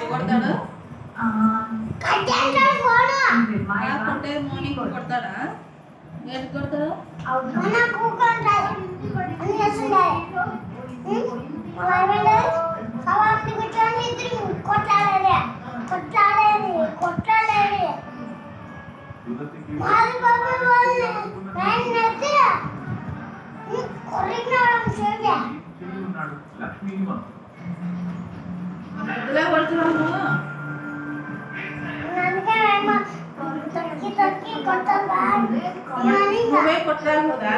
కొడతాడు మార్నింగ్ కొడతాడా ఏంటి కొడతాడు నువ్వే కొట్టాలి కదా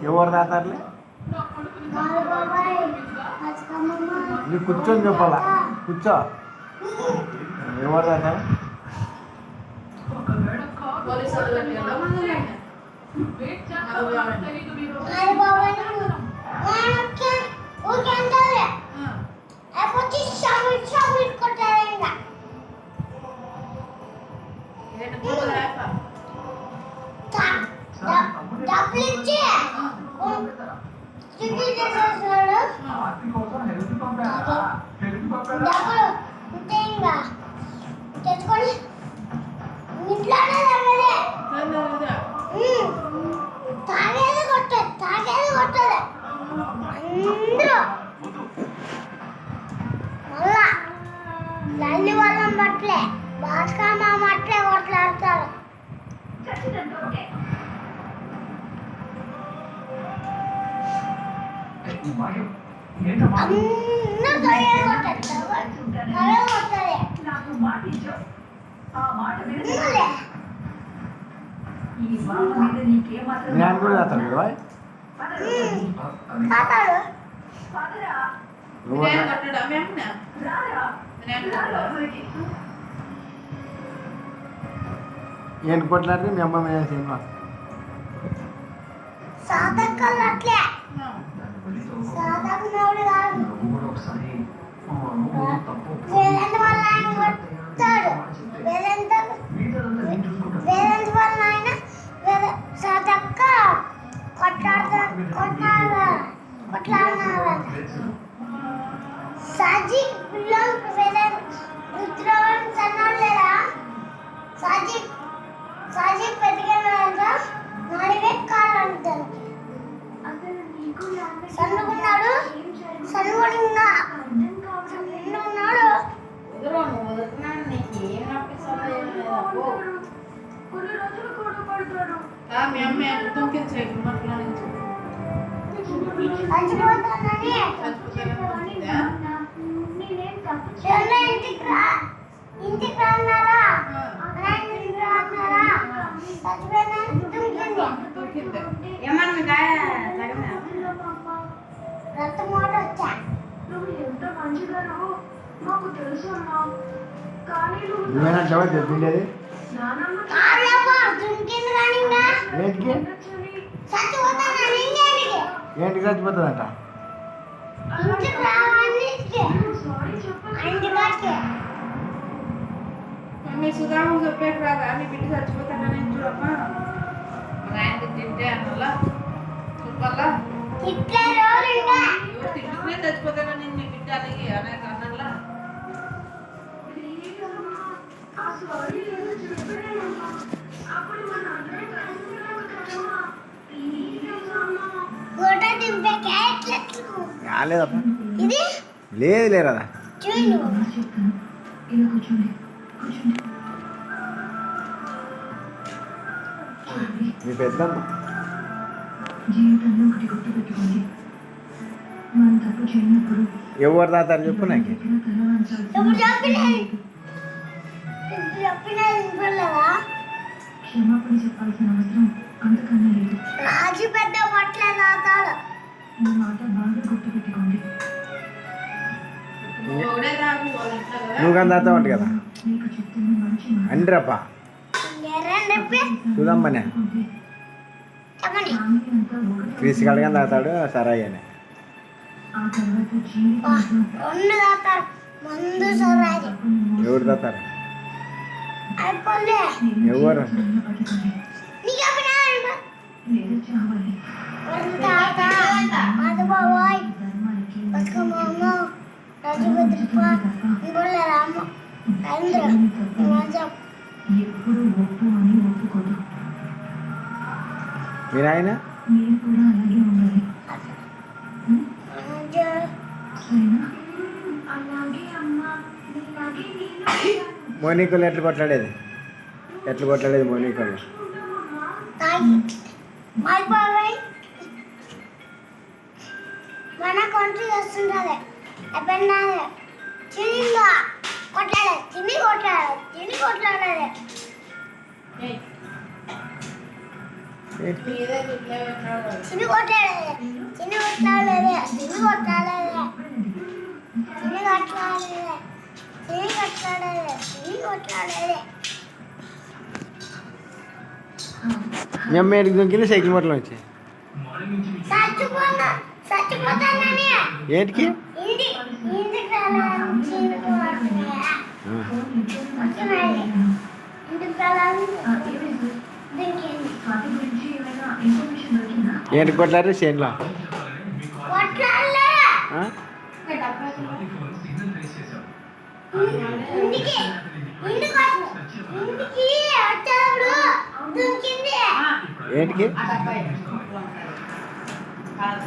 ఎవరు దాతారులే నీ కూర్చొని చెప్పాలా కూర్చో ఎవరు దాతారు తెచ్చుకొని ఇంట్లోనే తాగేది కొట్టదు అందరూ మళ్ళా లల్లి వాళ్ళం బట్లే భాస్కర్ మా మట్లే కొట్లాడతారు అందరూ నేను కూడా తాతాను కదా ఏంటి కొట్లాడితే మీ అమ్మ మీద సినిమా సాధకల్లట్లే సాధకునోడు కాదు వేలంత వల్ల ఆయన కొట్టాడు వేలంత వల్ల ఆయన సాధక్క కొట్లాడినారు సాజిక్ రుద్రవన్ సన్నోళ్ళేరా సాజిక్ పెద్దగా నాడివెక్కాలంటారు సన్నుకున్నాడు మీ అమ్మ దుంకించలేదు ఇంటికి రాన్నారా నువ్వేనా జవాబు చెప్పిండేది ఏంటికి ఏంటికి చచ్చిపోతుందంట మీ సుధాము చెప్పాక రాదా నీ బిడ్డ చచ్చిపోతానని చూడమ్మా ఆయన తింటే అన్నలా చూపాలా తింటుకునే చచ్చిపోతానని నీ బిడ్డ అలాగే అనేక అన్నలా లేదప్ప లేదు లేరదా మీ పెద్దమ్మ ఎవరు తాతారు చెప్పు నాకు క్షమాపణ చెప్పాల్సిన అవసరం అంతకన్నా లేదు. రాజు పెద్ద పట్ల తాతాడు ఈ మాట బాగా గుర్తుపెట్టుకోండి. నువ్వు ఒకటే తాగు వాళ్ళ ఇంట్లో కదా. నువ్వు కానీ తాగుతావంట కదా నీకు చెప్తుంది మంచి మాట. అండిరప్పా ఎర్రని చెప్పి చూదమ్మనే చెప్పండి. ఫ్యామిలీ అంతా ఒకటే. క్రిస్ కడగా తాగుతాడు సరాయి అని ఆ తర్వాత జీవితంలో రెండు తాతారు మందు సొరాయి ఎవరు తాగుతారు అయిపోలే ఎవరు బతకాలి. నీకు చెప్పినా లేదా చావాలి. వరకు తాత మాది బాబాయ్ ధర్మానికి బతుకమ్మ రాజుభద్రప్ప ఇంకొల్ల రామ రవీంద్ర రాజా ఎప్పుడు ఒప్పు అని ఒప్పుకోదు. మీరు ఆయన మీరు కూడా అలాగే ఉండాలి. రాజా సరేనా? అలాగే అమ్మా, నీలాగే నేను. మోనికలు ఎట్లా కొట్లాడేది మోనికలు తాగి మాది బాబాయ్ మన కొంచెం వస్తుంటుంది ఎప్పుడైనా చిన్న కొట్లాడాలి తిని కొట్లాడాలి ఏయ్, మీరే ఇట్లా పెట్టాడు. చిన్ని కొట్లాడాలి మీ అమ్మ ఏడికి దొంకింది సైకిల్ మొట్టలో వచ్చి చచ్చిపోతానని ఏంటికి ఇంటికి రావాలి వాటి గురించి ఏమైనా ఇన్ఫర్మేషన్ దొరికిందా? ఏంటికి కొట్లాడారు చేనులో కొట్లాడలే ఇంకా డబ్బా ఇంటికి వచ్చేటప్పుడు దుంకింది ఏంటికి ఆ డబ్బా ఇంట్లో కాదు.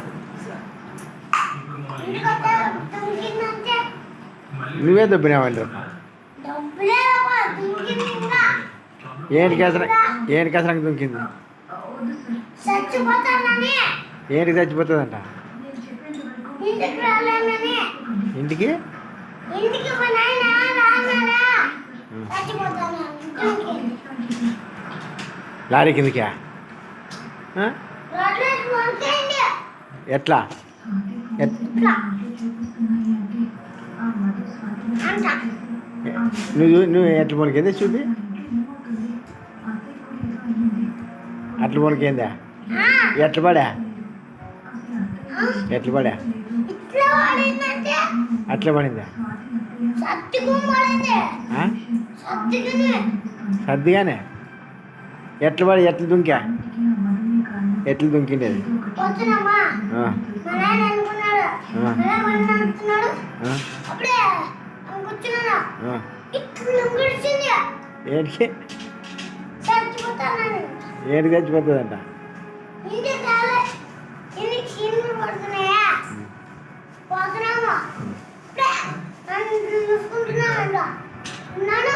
ఇంటికి వచ్చేటప్పుడు దుంకిందంటే నువ్వే దొబ్బినావండి డబ్బులే దుంకింది ఇంకా ఏంటికి అసలు దొంకింది వద్దు సార్, చచ్చిపోతానని ఏంటికి చచ్చిపోతుందంట నేను చెప్పేంత వరకు ఇంటికి రాలేనని ఇంటికి ఇంటికి మా నాయన రాన్నారా చచ్చిపోతాను దుంకింది లారీ కిందకా రోడ్లో దుంకింది ఎట్లా ఇట్లా చూపిస్తున్నాయి అంటే ఆ మధు స్వాతి అంట నువ్వు ఎట్ల పొనికింది చూపి ఏమవుతుంది? అదే కూడా ఏదో అయింది. అట్ల పొనికిందా ఎట్ల పడా ఎట్ల పడా ఇట్లా వాడిందంటే అట్లా పడిందా సత్తుకుని పడింది ఆ? సత్తుకుని సర్దిగానే ఎట్ల దుంకా ఎట్ల దుంకిండేది పోతున్నామా ఆ, మా నాయన అనుకున్నాడు అలా మన అనుకున్నాడు ఆ, అప్పుడే కూర్చున్నాను ఆ. ఇట్లా గుడిచింది ఏంటికి చచ్చిపోతానని ఏంటికి చచ్చిపోతుందంట ఇంటి కాలే ఇంటికి చీమలు పడుతున్నాయా పోతున్నాము ఇప్పుడే నన్ను చూసుకుంటున్నాను ఉన్నాను